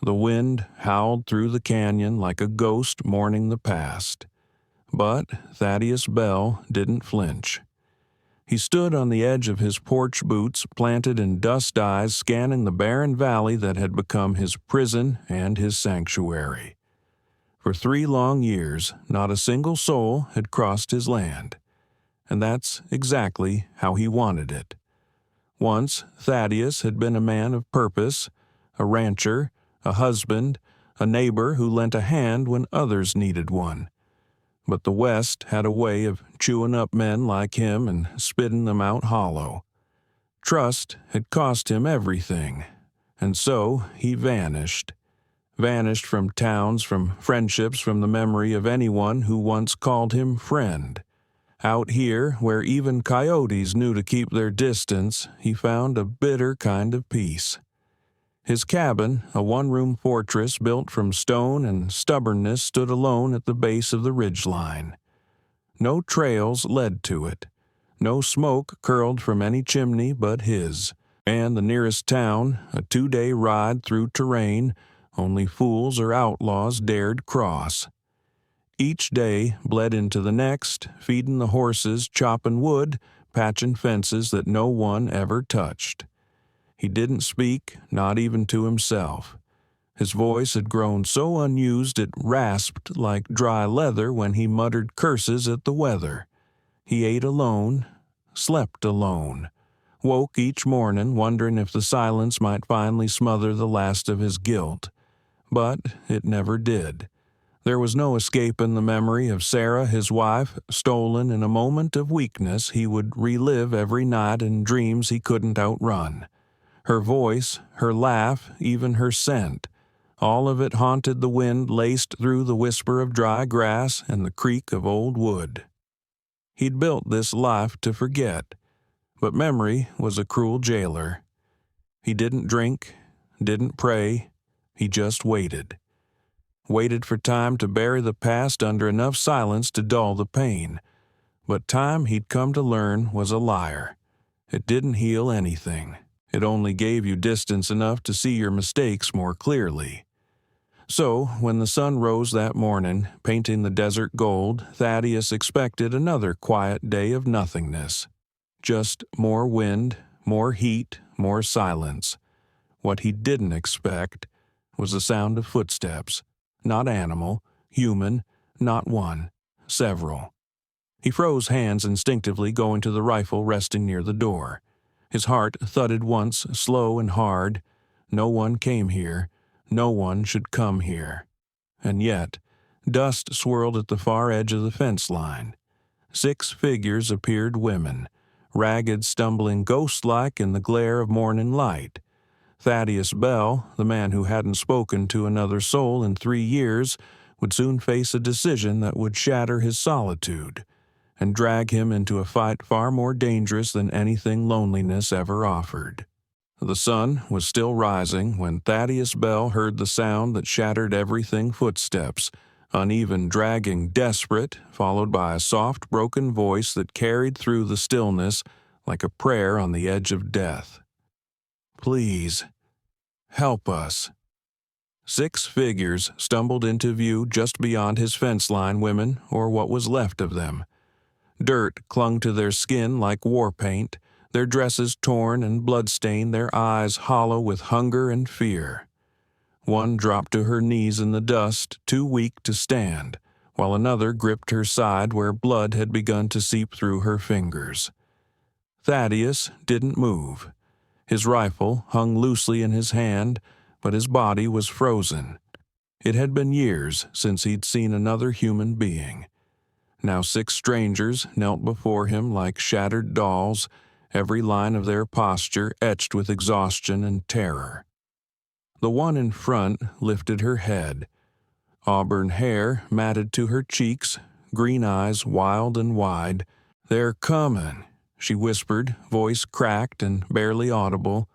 The wind howled through the canyon like a ghost mourning the past. But Thaddeus Bell didn't flinch. He stood on the edge of his porch boots, planted in dust eyes, scanning the barren valley that had become his prison and his sanctuary. For 3 long years, not a single soul had crossed his land. And that's exactly how he wanted it. Once, Thaddeus had been a man of purpose, a rancher, a husband, a neighbor who lent a hand when others needed one. But the West had a way of chewing up men like him and spitting them out hollow. Trust had cost him everything, and so he vanished. Vanished from towns, from friendships, from the memory of anyone who once called him friend. Out here, where even coyotes knew to keep their distance, he found a bitter kind of peace. His cabin, a one-room fortress built from stone and stubbornness, stood alone at the base of the ridgeline. No trails led to it. No smoke curled from any chimney but his. And the nearest town, a 2-day ride through terrain, only fools or outlaws dared cross. Each day bled into the next, feeding the horses, chopping wood, patching fences that no one ever touched. He didn't speak, not even to himself. His voice had grown so unused it rasped like dry leather when he muttered curses at the weather. He ate alone, slept alone, woke each morning wondering if the silence might finally smother the last of his guilt. But it never did. There was no escaping the memory of Sarah, his wife, stolen in a moment of weakness he would relive every night in dreams he couldn't outrun. Her voice, her laugh, even her scent, all of it haunted the wind laced through the whisper of dry grass and the creak of old wood. He'd built this life to forget, but memory was a cruel jailer. He didn't drink, didn't pray, he just waited. Waited for time to bury the past under enough silence to dull the pain. But time, he'd come to learn, was a liar. It didn't heal anything. It only gave you distance enough to see your mistakes more clearly. So, when the sun rose that morning, painting the desert gold, Thaddeus expected another quiet day of nothingness. Just more wind, more heat, more silence. What he didn't expect was the sound of footsteps. Not animal, human, not one, several. He froze hands instinctively, going to the rifle resting near the door. His heart thudded once, slow and hard. No one came here. No one should come here. And yet, dust swirled at the far edge of the fence line. 6 figures appeared, women, ragged, stumbling ghost-like in the glare of morning light. Thaddeus Bell, the man who hadn't spoken to another soul in 3 years, would soon face a decision that would shatter his solitude and drag him into a fight far more dangerous than anything loneliness ever offered. The sun was still rising when Thaddeus Bell heard the sound that shattered everything: footsteps, uneven, dragging, desperate, followed by a soft, broken voice that carried through the stillness like a prayer on the edge of death. "Please, help us." 6 figures stumbled into view just beyond his fence line, women, or what was left of them. Dirt clung to their skin like war paint, their dresses torn and blood-stained, their eyes hollow with hunger and fear. One dropped to her knees in the dust, too weak to stand, while another gripped her side where blood had begun to seep through her fingers. Thaddeus didn't move. His rifle hung loosely in his hand, but his body was frozen. It had been years since he'd seen another human being. Now 6 strangers knelt before him like shattered dolls, every line of their posture etched with exhaustion and terror. The one in front lifted her head. Auburn hair matted to her cheeks, green eyes wild and wide. "They're coming," she whispered, voice cracked and barely audible.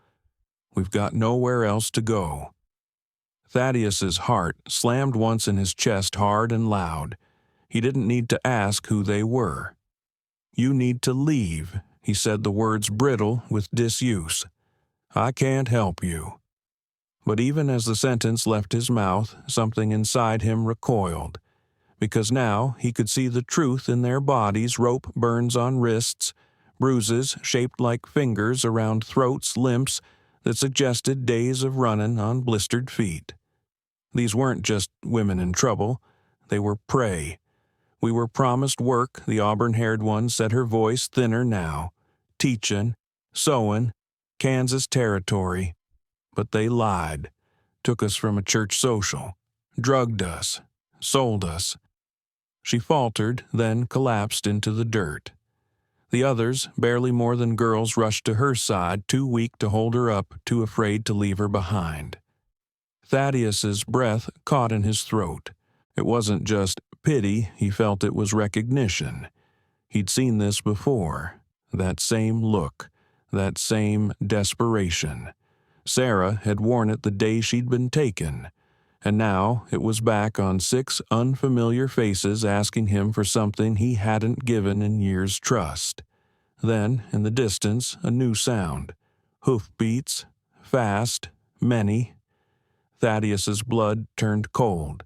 "We've got nowhere else to go." Thaddeus's heart slammed once in his chest hard and loud. He didn't need to ask who they were. "You need to leave," he said, the words brittle with disuse. "I can't help you." But even as the sentence left his mouth, something inside him recoiled, because now he could see the truth in their bodies: rope burns on wrists, bruises shaped like fingers around throats, limps that suggested days of running on blistered feet. These weren't just women in trouble, they were prey. We were promised work, the auburn-haired one said, her voice thinner now. Teachin', sewin', Kansas territory. But they lied, took us from a church social, drugged us, sold us. She faltered, then collapsed into the dirt. The others, barely more than girls, rushed to her side, too weak to hold her up, too afraid to leave her behind. Thaddeus's breath caught in his throat. It wasn't just pity, he felt it was recognition. He'd seen this before. That same look, that same desperation. Sarah had worn it the day she'd been taken, and now it was back on 6 unfamiliar faces asking him for something he hadn't given in years' trust. Then, in the distance, a new sound. Hoofbeats, fast, many. Thaddeus's blood turned cold.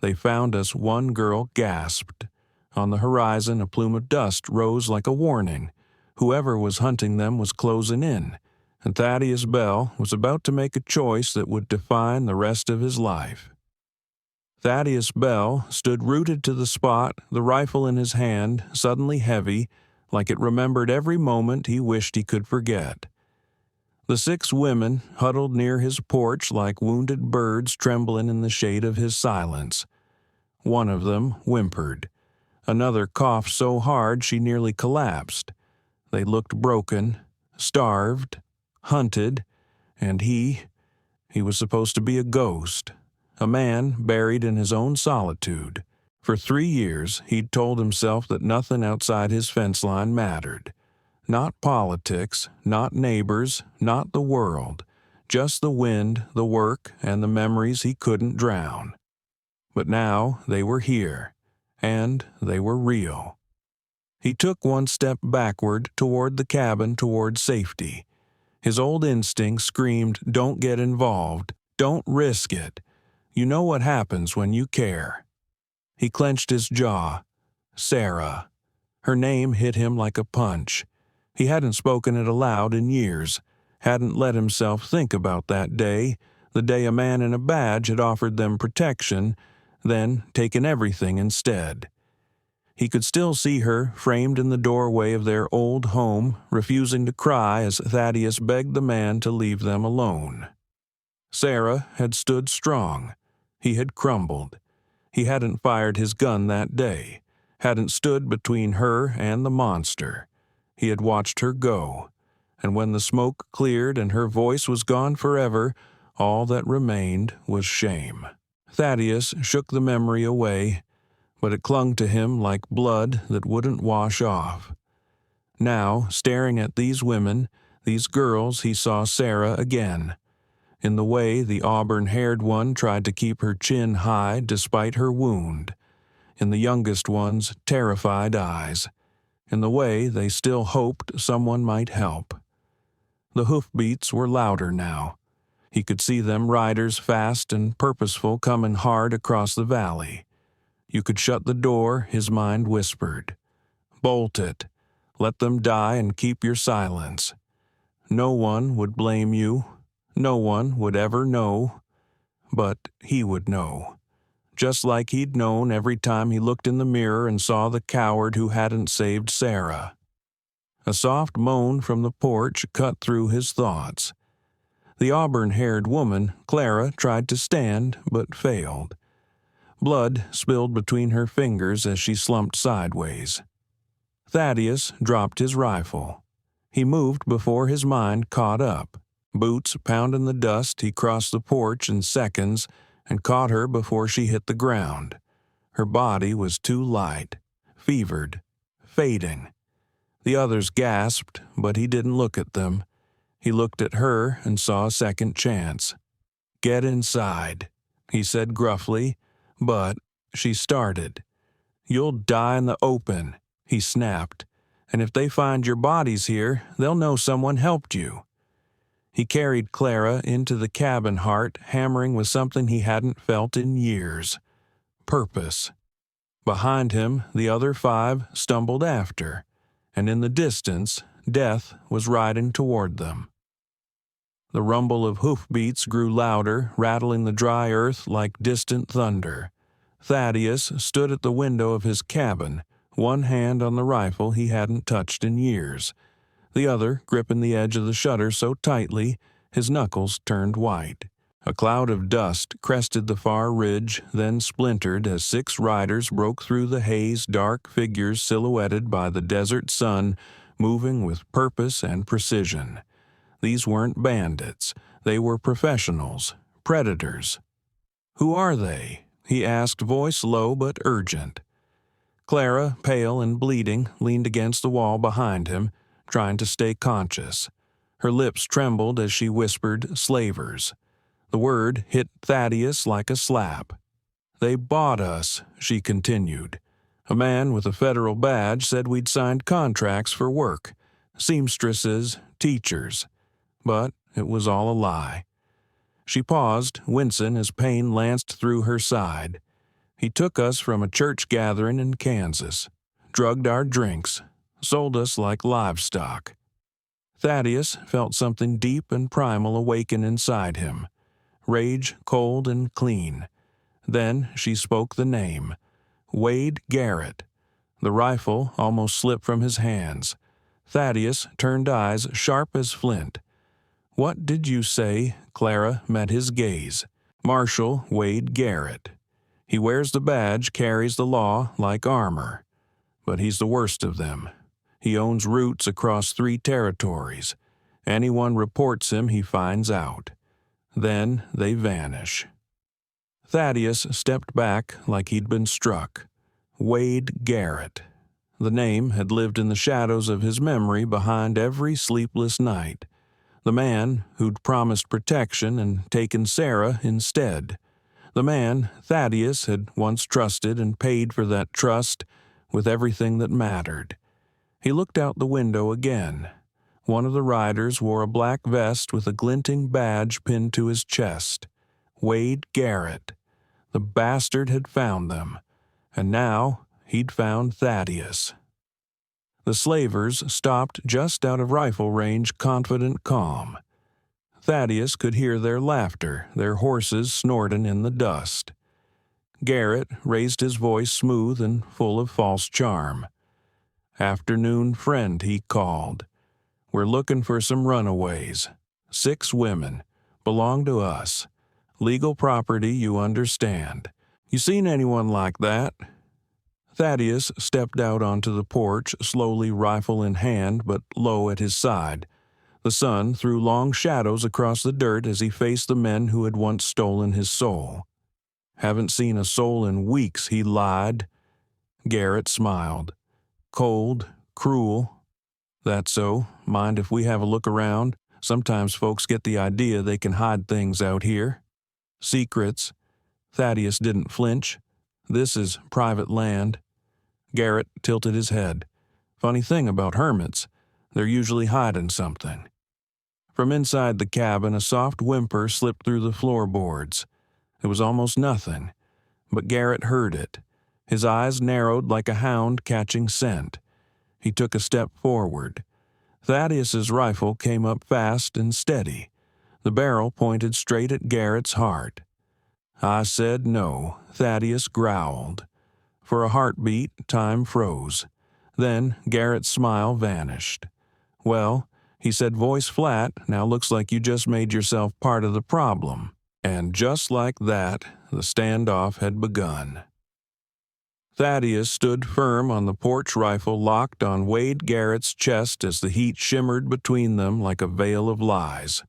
They found us, one girl gasped. On the horizon, a plume of dust rose like a warning. Whoever was hunting them was closing in, and Thaddeus Bell was about to make a choice that would define the rest of his life. Thaddeus Bell stood rooted to the spot, the rifle in his hand, suddenly heavy, like it remembered every moment he wished he could forget. The 6 women huddled near his porch like wounded birds trembling in the shade of his silence. One of them whimpered. Another coughed so hard she nearly collapsed. They looked broken, starved, hunted, and he was supposed to be a ghost, a man buried in his own solitude. For 3 years he'd told himself that nothing outside his fence line mattered. Not politics, not neighbors, not the world, just the wind, the work, and the memories he couldn't drown. But now they were here, and they were real. He took one step backward toward the cabin, toward safety. His old instinct screamed, "Don't get involved. Don't risk it. You know what happens when you care." He clenched his jaw. Sarah. Her name hit him like a punch. He hadn't spoken it aloud in years, hadn't let himself think about that day, the day a man in a badge had offered them protection, then taken everything instead. He could still see her framed in the doorway of their old home, refusing to cry as Thaddeus begged the man to leave them alone. Sarah had stood strong. He had crumbled. He hadn't fired his gun that day, hadn't stood between her and the monster. He had watched her go, and when the smoke cleared and her voice was gone forever, all that remained was shame. Thaddeus shook the memory away, but it clung to him like blood that wouldn't wash off. Now, staring at these women, these girls, he saw Sarah again. In the way the auburn-haired one tried to keep her chin high despite her wound. In the youngest one's terrified eyes. In the way they still hoped someone might help. The hoofbeats were louder now. He could see them, riders fast and purposeful, coming hard across the valley. You could shut the door, his mind whispered. Bolt it. Let them die and keep your silence. No one would blame you. No one would ever know. But he would know. Just like he'd known every time he looked in the mirror and saw the coward who hadn't saved Sarah. A soft moan from the porch cut through his thoughts. The auburn-haired woman, Clara, tried to stand, but failed. Blood spilled between her fingers as she slumped sideways. Thaddeus dropped his rifle. He moved before his mind caught up. Boots pounding the dust, he crossed the porch in seconds and caught her before she hit the ground. Her body was too light, fevered, fading. The others gasped, but he didn't look at them. He looked at her and saw a second chance. "Get inside," he said gruffly, but she started. "You'll die in the open," he snapped, "and if they find your bodies here, they'll know someone helped you." He carried Clara into the cabin heart, hammering with something he hadn't felt in years: purpose. Behind him, the other 5 stumbled after, and in the distance, death was riding toward them. The rumble of hoofbeats grew louder, rattling the dry earth like distant thunder. Thaddeus stood at the window of his cabin, one hand on the rifle he hadn't touched in years, the other gripping the edge of the shutter so tightly his knuckles turned white. A cloud of dust crested the far ridge, then splintered as 6 riders broke through the haze, dark figures silhouetted by the desert sun, moving with purpose and precision. These weren't bandits. They were professionals, predators. "Who are they?" he asked, voice low but urgent. Clara, pale and bleeding, leaned against the wall behind him, trying to stay conscious. Her lips trembled as she whispered, "Slavers." The word hit Thaddeus like a slap. "They bought us," she continued. "A man with a federal badge said we'd signed contracts for work. Seamstresses, teachers. But it was all a lie." She paused, wincing as pain lanced through her side. "He took us from a church gathering in Kansas, drugged our drinks, sold us like livestock." Thaddeus felt something deep and primal awaken inside him. Rage, cold and clean. Then she spoke the name: Wade Garrett. The rifle almost slipped from his hands. Thaddeus turned eyes sharp as flint. "What did you say?" Clara met his gaze. "Marshal Wade Garrett. He wears the badge, carries the law like armor. But he's the worst of them. He owns roots across 3 territories. Anyone reports him, he finds out. Then they vanish." Thaddeus stepped back like he'd been struck. Wade Garrett. The name had lived in the shadows of his memory behind every sleepless night. The man who'd promised protection and taken Sarah instead. The man Thaddeus had once trusted and paid for that trust with everything that mattered. He looked out the window again. One of the riders wore a black vest with a glinting badge pinned to his chest. Wade Garrett. The bastard had found them, and now he'd found Thaddeus. The slavers stopped just out of rifle range, confident calm. Thaddeus could hear their laughter, their horses snorting in the dust. Garrett raised his voice smooth and full of false charm. "Afternoon friend," he called. "We're looking for some runaways. 6 women. Belong to us. Legal property, you understand. You seen anyone like that?" Thaddeus stepped out onto the porch, slowly rifle in hand but low at his side. The sun threw long shadows across the dirt as he faced the men who had once stolen his soul. "Haven't seen a soul in weeks," he lied. Garrett smiled. "Cold, cruel. That's so. Mind if we have a look around? Sometimes folks get the idea they can hide things out here. Secrets." Thaddeus didn't flinch. "This is private land." Garrett tilted his head. "Funny thing about hermits, they're usually hiding something." From inside the cabin, a soft whimper slipped through the floorboards. It was almost nothing, but Garrett heard it. His eyes narrowed like a hound catching scent. He took a step forward. Thaddeus's rifle came up fast and steady. The barrel pointed straight at Garrett's heart. "I said no," Thaddeus growled. For a heartbeat, time froze. Then Garrett's smile vanished. "Well," he said, voice flat, "now looks like you just made yourself part of the problem." And just like that, the standoff had begun. Thaddeus stood firm on the porch rifle locked on Wade Garrett's chest as the heat shimmered between them like a veil of lies.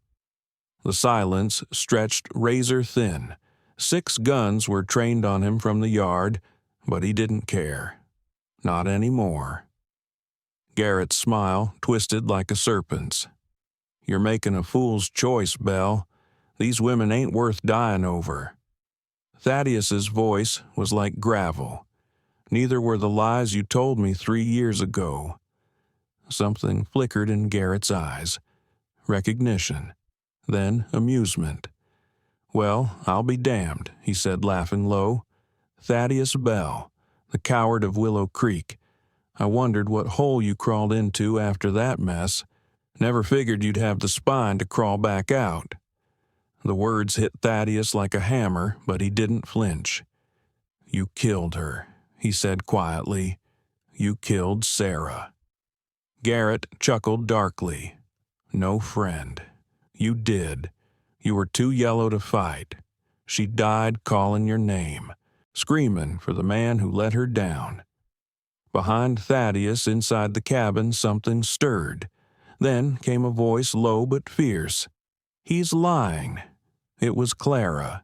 The silence stretched razor thin. 6 guns were trained on him from the yard, but he didn't care. Not anymore. Garrett's smile twisted like a serpent's. "You're making a fool's choice, Belle. These women ain't worth dying over." Thaddeus's voice was like gravel. "Neither were the lies you told me 3 years ago." Something flickered in Garrett's eyes. Recognition. then amusement. "Well, I'll be damned," he said, laughing low. "Thaddeus Bell, the coward of Willow Creek. I wondered what hole you crawled into after that mess. Never figured you'd have the spine to crawl back out." The words hit Thaddeus like a hammer, but he didn't flinch. "You killed her," he said quietly. "You killed Sarah." Garrett chuckled darkly. "No friend. You did. You were too yellow to fight. She died calling your name, screaming for the man who let her down." Behind Thaddeus, inside the cabin, something stirred. Then came a voice low but fierce. "He's lying." It was Clara.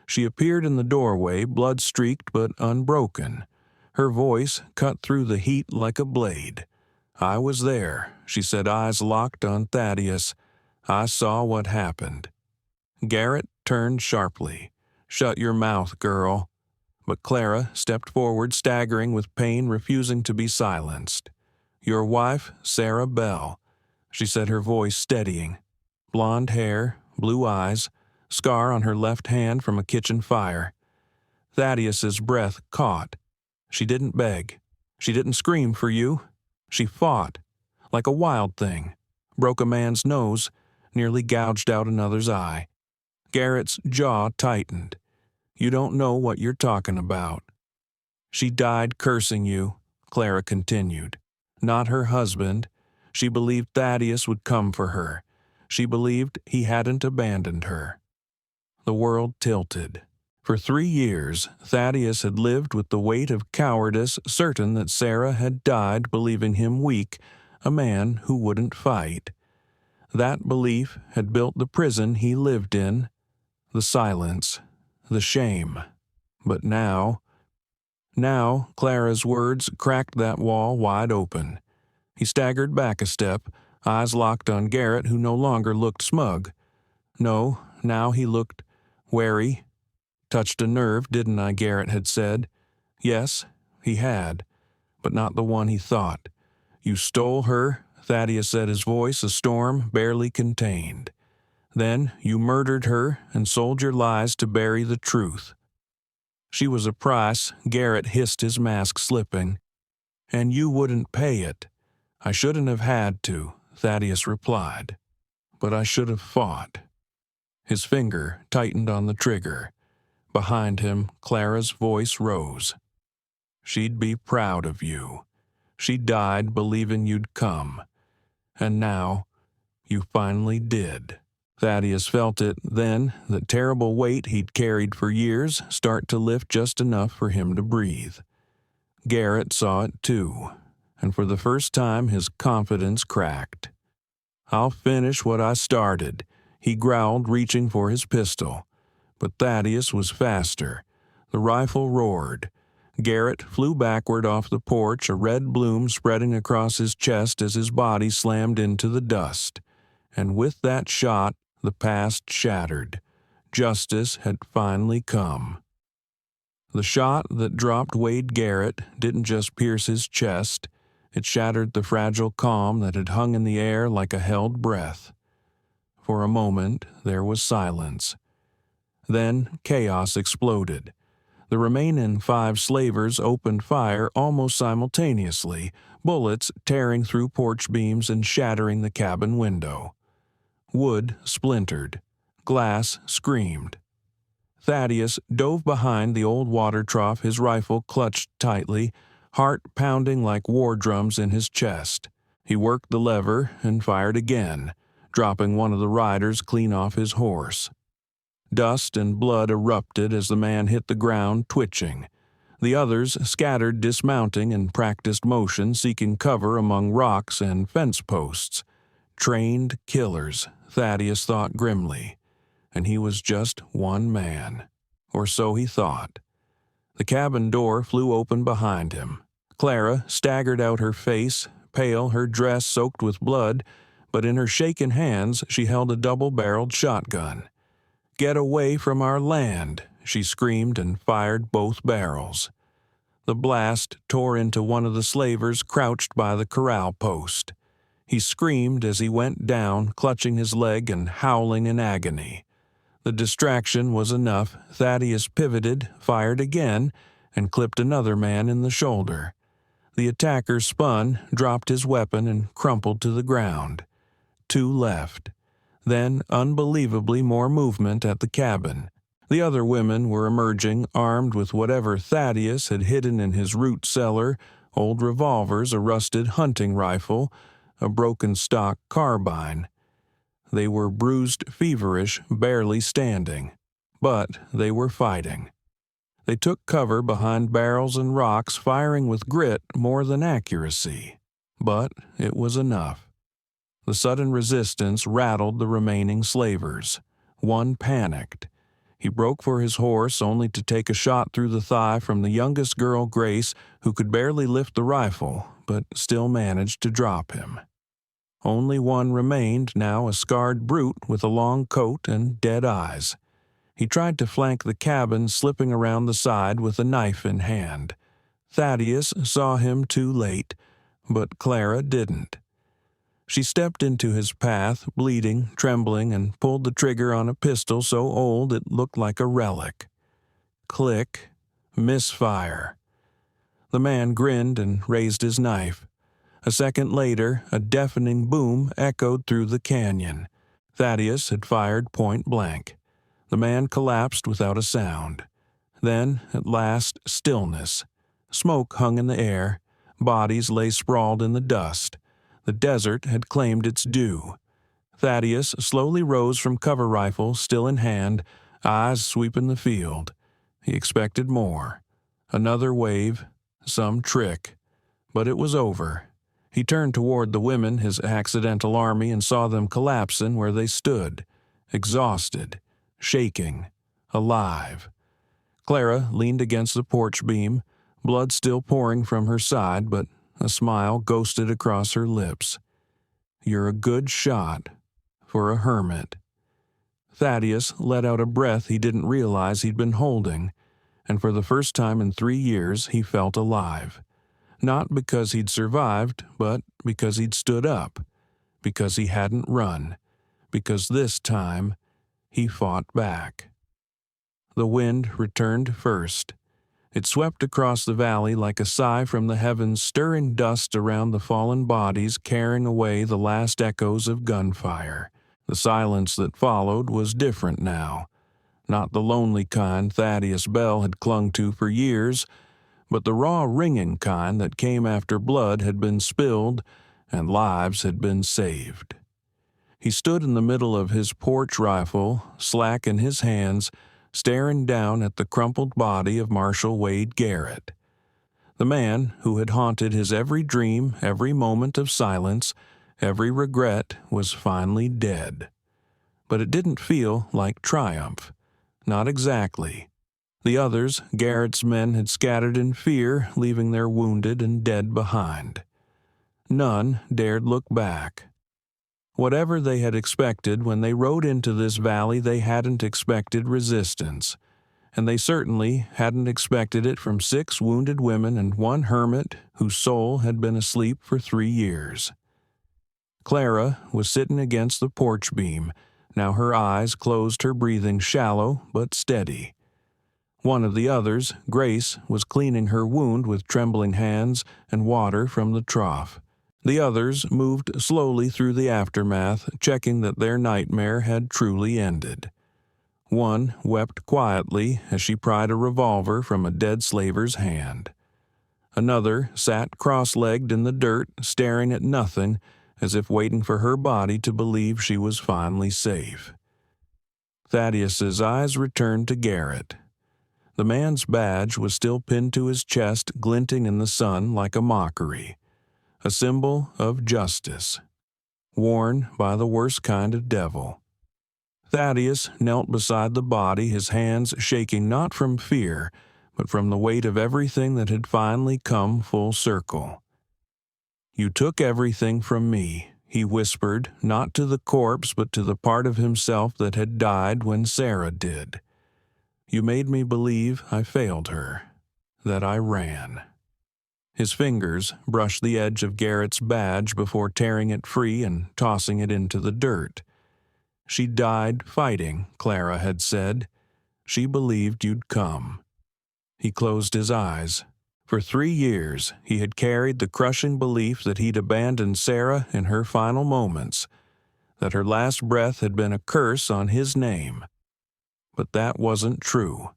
She appeared in the doorway, blood-streaked but unbroken. Her voice cut through the heat like a blade. "I was there," she said, eyes locked on Thaddeus. "I saw what happened." Garrett turned sharply. "Shut your mouth, girl." But Clara stepped forward, staggering with pain, refusing to be silenced. "Your wife, Sarah Bell," she said, her voice steadying. Blonde hair, blue eyes, scar on her left hand from a kitchen fire. Thaddeus's breath caught. "She didn't beg. She didn't scream for you. She fought, like a wild thing. Broke a man's nose, nearly gouged out another's eye." Garrett's jaw tightened. "You don't know what you're talking about." "She died cursing you," Clara continued. "Not her husband. She believed Thaddeus would come for her. She believed he hadn't abandoned her." The world tilted. For 3 years, Thaddeus had lived with the weight of cowardice, certain that Sarah had died, believing him weak, a man who wouldn't fight. That belief had built the prison he lived in, the silence, the shame. But now Clara's words cracked that wall wide open. He staggered back a step, eyes locked on Garrett, who no longer looked smug. No, now he looked wary. "Touched a nerve, didn't I?" Garrett had said. Yes, he had, but not the one he thought. "You stole her," Thaddeus said, his voice a storm barely contained. "Then you murdered her and sold your lies to bury the truth." "She was a price," Garrett hissed, his mask slipping. "And you wouldn't pay it." "I shouldn't have had to," Thaddeus replied. "But I should have fought." His finger tightened on the trigger. Behind him, Clara's voice rose. "She'd be proud of you. She died believing you'd come. And now, you finally did." Thaddeus felt it then, the terrible weight he'd carried for years, start to lift just enough for him to breathe. Garrett saw it too, and for the first time his confidence cracked. "I'll finish what I started," he growled, reaching for his pistol. But Thaddeus was faster. The rifle roared. Garrett flew backward off the porch, a red bloom spreading across his chest as his body slammed into the dust. And with that shot, the past shattered. Justice had finally come. The shot that dropped Wade Garrett didn't just pierce his chest. It shattered the fragile calm that had hung in the air like a held breath. For a moment, there was silence. Then chaos exploded. The remaining 5 slavers opened fire almost simultaneously, bullets tearing through porch beams and shattering the cabin window. Wood splintered. Glass screamed. Thaddeus dove behind the old water trough, his rifle clutched tightly, heart pounding like war drums in his chest. He worked the lever and fired again, dropping one of the riders clean off his horse. Dust and blood erupted as the man hit the ground, twitching. The others scattered, dismounting in practiced motion, seeking cover among rocks and fence posts. Trained killers, Thaddeus thought grimly. And he was just one man. Or so he thought. The cabin door flew open behind him. Clara staggered out, her face pale, her dress soaked with blood, but in her shaken hands she held a double-barreled shotgun. "Get away from our land," she screamed and fired both barrels. The blast tore into one of the slavers crouched by the corral post. He screamed as he went down, clutching his leg and howling in agony. The distraction was enough. Thaddeus pivoted, fired again, and clipped another man in the shoulder. The attacker spun, dropped his weapon, and crumpled to the ground. 2 left. Then, unbelievably, more movement at the cabin. The other women were emerging, armed with whatever Thaddeus had hidden in his root cellar, old revolvers, a rusted hunting rifle, a broken stock carbine. They were bruised, feverish, barely standing. But they were fighting. They took cover behind barrels and rocks, firing with grit more than accuracy. But it was enough. The sudden resistance rattled the remaining slavers. One panicked. He broke for his horse, only to take a shot through the thigh from the youngest girl, Grace, who could barely lift the rifle, but still managed to drop him. Only one remained, now a scarred brute with a long coat and dead eyes. He tried to flank the cabin, slipping around the side with a knife in hand. Thaddeus saw him too late, but Clara didn't. She stepped into his path, bleeding, trembling, and pulled the trigger on a pistol so old it looked like a relic. Click. Misfire. The man grinned and raised his knife. A second later, a deafening boom echoed through the canyon. Thaddeus had fired point blank. The man collapsed without a sound. Then, at last, stillness. Smoke hung in the air. Bodies lay sprawled in the dust. The desert had claimed its due. Thaddeus slowly rose from cover rifle, still in hand, eyes sweeping the field. He expected more. Another wave, some trick. But it was over. He turned toward the women, his accidental army, and saw them collapsing where they stood, exhausted, shaking, alive. Clara leaned against the porch beam, blood still pouring from her side, but a smile ghosted across her lips. "You're a good shot for a hermit." Thaddeus let out a breath he didn't realize he'd been holding, and for the first time in 3 years he felt alive. Not because he'd survived, but because he'd stood up, because he hadn't run, because this time he fought back. The wind returned first. It swept across the valley like a sigh from the heavens, stirring dust around the fallen bodies, carrying away the last echoes of gunfire. The silence that followed was different now. Not the lonely kind Thaddeus Bell had clung to for years, but the raw, ringing kind that came after blood had been spilled and lives had been saved. He stood in the middle of his porch rifle, slack in his hands, staring down at the crumpled body of Marshall Wade Garrett. The man who had haunted his every dream, every moment of silence, every regret, was finally dead. But it didn't feel like triumph. Not exactly. The others, Garrett's men, had scattered in fear, leaving their wounded and dead behind. None dared look back. Whatever they had expected when they rode into this valley, they hadn't expected resistance, and they certainly hadn't expected it from 6 wounded women and 1 hermit whose soul had been asleep for 3 years. Clara was sitting against the porch beam. Now her eyes closed, her breathing shallow but steady. One of the others, Grace, was cleaning her wound with trembling hands and water from the trough. The others moved slowly through the aftermath, checking that their nightmare had truly ended. One wept quietly as she pried a revolver from a dead slaver's hand. Another sat cross-legged in the dirt, staring at nothing, as if waiting for her body to believe she was finally safe. Thaddeus's eyes returned to Garrett. The man's badge was still pinned to his chest, glinting in the sun like a mockery. A symbol of justice, worn by the worst kind of devil. Thaddeus knelt beside the body, his hands shaking not from fear, but from the weight of everything that had finally come full circle. "You took everything from me," he whispered, not to the corpse, but to the part of himself that had died when Sarah did. "You made me believe I failed her, that I ran." His fingers brushed the edge of Garrett's badge before tearing it free and tossing it into the dirt. "She died fighting," Clara had said. "She believed you'd come." He closed his eyes. For 3 years, he had carried the crushing belief that he'd abandoned Sarah in her final moments, that her last breath had been a curse on his name. But that wasn't true.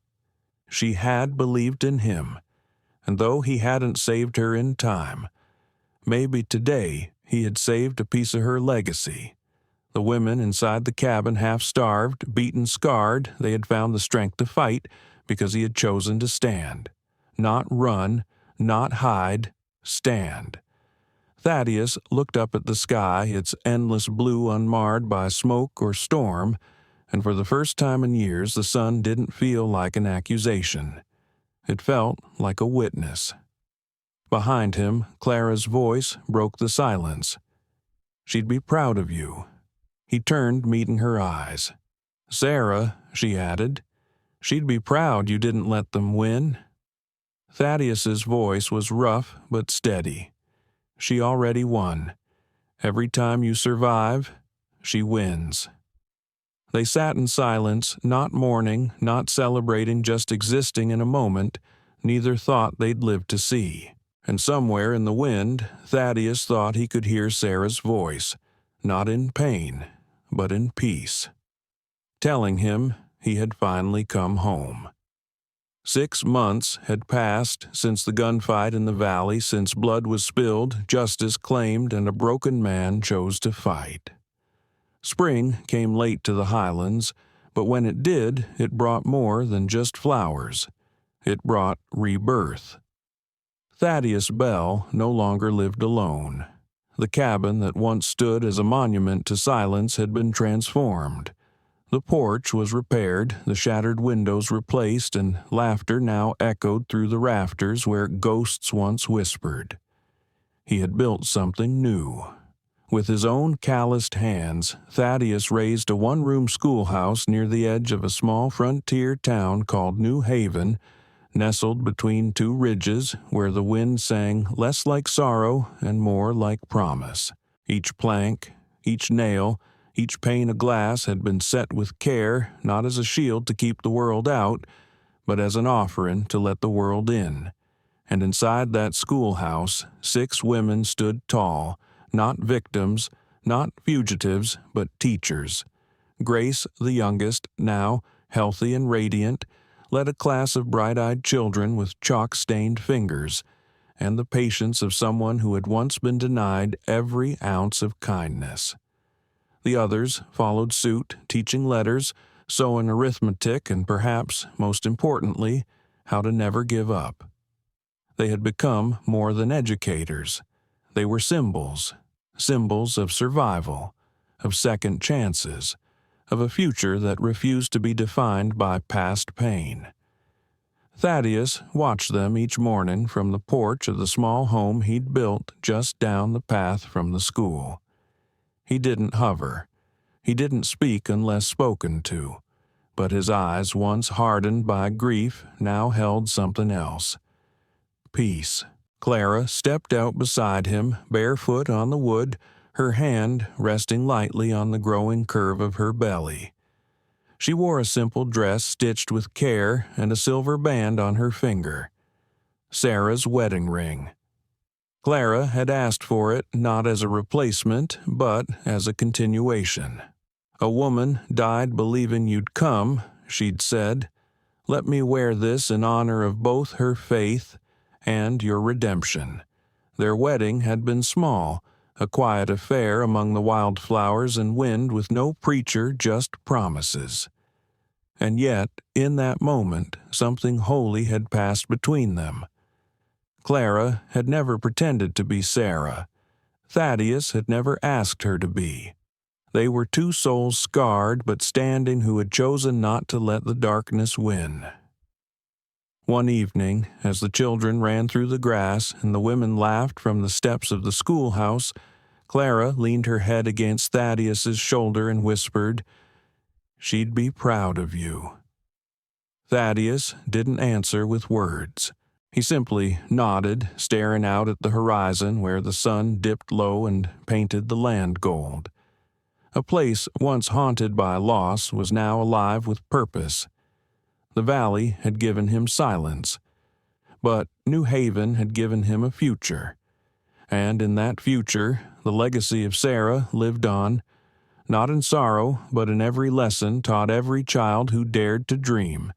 She had believed in him, and though he hadn't saved her in time, maybe today he had saved a piece of her legacy. The women inside the cabin, half-starved, beaten, scarred, they had found the strength to fight because he had chosen to stand. Not run, not hide, stand. Thaddeus looked up at the sky, its endless blue unmarred by smoke or storm, and for the first time in years the sun didn't feel like an accusation. It felt like a witness. Behind him, Clara's voice broke the silence. "She'd be proud of you." He turned, meeting her eyes. "Sarah," she added, "she'd be proud you didn't let them win." Thaddeus's voice was rough but steady. "She already won. Every time you survive, she wins." They sat in silence, not mourning, not celebrating, just existing in a moment neither thought they'd live to see. And somewhere in the wind, Thaddeus thought he could hear Sarah's voice, not in pain, but in peace, telling him he had finally come home. 6 months had passed since the gunfight in the valley, since blood was spilled, justice claimed, and a broken man chose to fight. Spring came late to the highlands, but when it did, it brought more than just flowers. It brought rebirth. Thaddeus Bell no longer lived alone. The cabin that once stood as a monument to silence had been transformed. The porch was repaired, the shattered windows replaced, and laughter now echoed through the rafters where ghosts once whispered. He had built something new. With his own calloused hands, Thaddeus raised a one-room schoolhouse near the edge of a small frontier town called New Haven, nestled between 2 ridges where the wind sang less like sorrow and more like promise. Each plank, each nail, each pane of glass had been set with care, not as a shield to keep the world out, but as an offering to let the world in. And inside that schoolhouse, 6 women stood tall, not victims, not fugitives, but teachers. Grace, the youngest, now healthy and radiant, led a class of bright-eyed children with chalk-stained fingers, and the patience of someone who had once been denied every ounce of kindness. The others followed suit, teaching letters, sewing arithmetic, and perhaps, most importantly, how to never give up. They had become more than educators. They were symbols of survival, of second chances, of a future that refused to be defined by past pain. Thaddeus watched them each morning from the porch of the small home he'd built just down the path from the school. He didn't hover. He didn't speak unless spoken to, but his eyes, once hardened by grief, now held something else. Peace. Clara stepped out beside him, barefoot on the wood, her hand resting lightly on the growing curve of her belly. She wore a simple dress stitched with care and a silver band on her finger. Sarah's wedding ring. Clara had asked for it not as a replacement, but as a continuation. "A woman died believing you'd come," she'd said. "Let me wear this in honor of both her faith and your redemption." Their wedding had been small, a quiet affair among the wildflowers and wind with no preacher, just promises. And yet, in that moment, something holy had passed between them. Clara had never pretended to be Sarah. Thaddeus had never asked her to be. They were 2 souls scarred but standing who had chosen not to let the darkness win. One evening, as the children ran through the grass and the women laughed from the steps of the schoolhouse, Clara leaned her head against Thaddeus's shoulder and whispered, "She'd be proud of you." Thaddeus didn't answer with words. He simply nodded, staring out at the horizon where the sun dipped low and painted the land gold. A place once haunted by loss was now alive with purpose. The valley had given him silence, but New Haven had given him a future. And in that future, the legacy of Sarah lived on, not in sorrow, but in every lesson taught every child who dared to dream,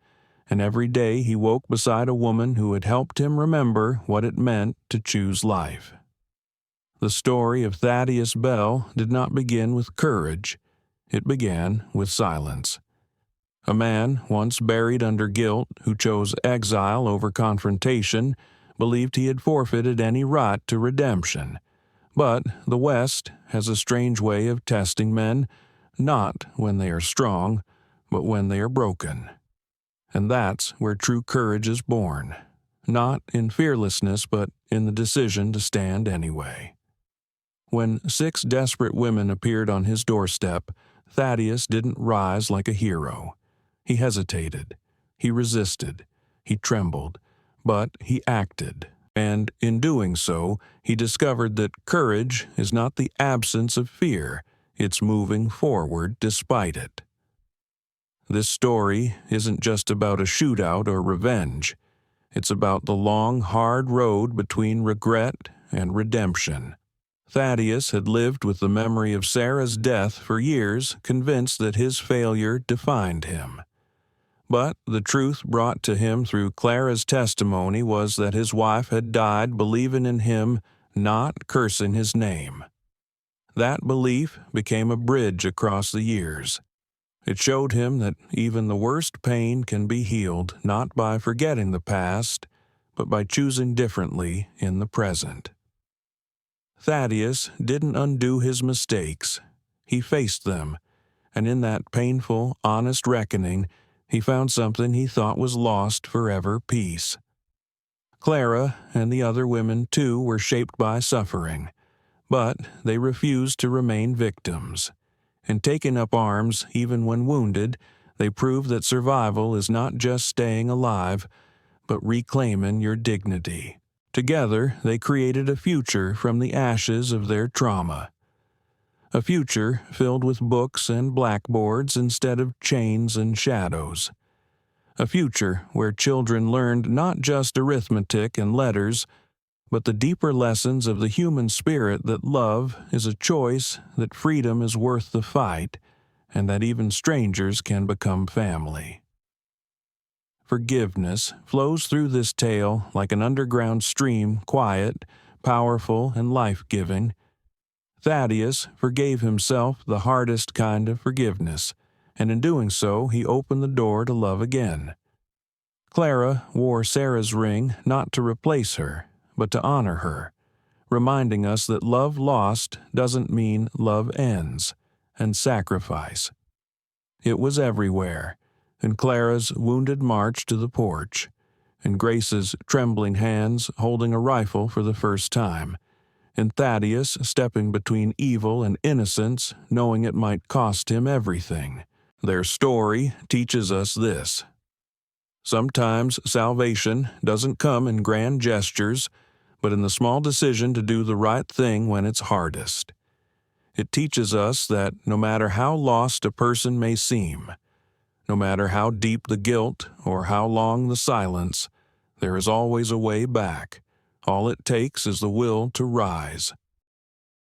and every day he woke beside a woman who had helped him remember what it meant to choose life. The story of Thaddeus Bell did not begin with courage. It began with silence. A man once buried under guilt who chose exile over confrontation believed he had forfeited any right to redemption. But the West has a strange way of testing men, not when they are strong, but when they are broken. And that's where true courage is born, not in fearlessness, but in the decision to stand anyway. When 6 desperate women appeared on his doorstep, Thaddeus didn't rise like a hero. He hesitated, he resisted, he trembled, but he acted. And in doing so, he discovered that courage is not the absence of fear, it's moving forward despite it. This story isn't just about a shootout or revenge. It's about the long, hard road between regret and redemption. Thaddeus had lived with the memory of Sarah's death for years, convinced that his failure defined him. But the truth brought to him through Clara's testimony was that his wife had died believing in him, not cursing his name. That belief became a bridge across the years. It showed him that even the worst pain can be healed not by forgetting the past, but by choosing differently in the present. Thaddeus didn't undo his mistakes. He faced them, and in that painful, honest reckoning, he found something he thought was lost forever: peace. Clara and the other women, too, were shaped by suffering, but they refused to remain victims. In taking up arms, even when wounded, they proved that survival is not just staying alive, but reclaiming your dignity. Together, they created a future from the ashes of their trauma. A future filled with books and blackboards instead of chains and shadows. A future where children learned not just arithmetic and letters, but the deeper lessons of the human spirit, that love is a choice, that freedom is worth the fight, and that even strangers can become family. Forgiveness flows through this tale like an underground stream, quiet, powerful, and life-giving. Thaddeus forgave himself the hardest kind of forgiveness, and in doing so he opened the door to love again. Clara wore Sarah's ring not to replace her, but to honor her, reminding us that love lost doesn't mean love ends, and sacrifice. It was everywhere, in Clara's wounded march to the porch, in Grace's trembling hands holding a rifle for the first time, in Thaddeus stepping between evil and innocence, knowing it might cost him everything. Their story teaches us this: sometimes salvation doesn't come in grand gestures, but in the small decision to do the right thing when it's hardest. It teaches us that no matter how lost a person may seem, no matter how deep the guilt or how long the silence, there is always a way back. All it takes is the will to rise.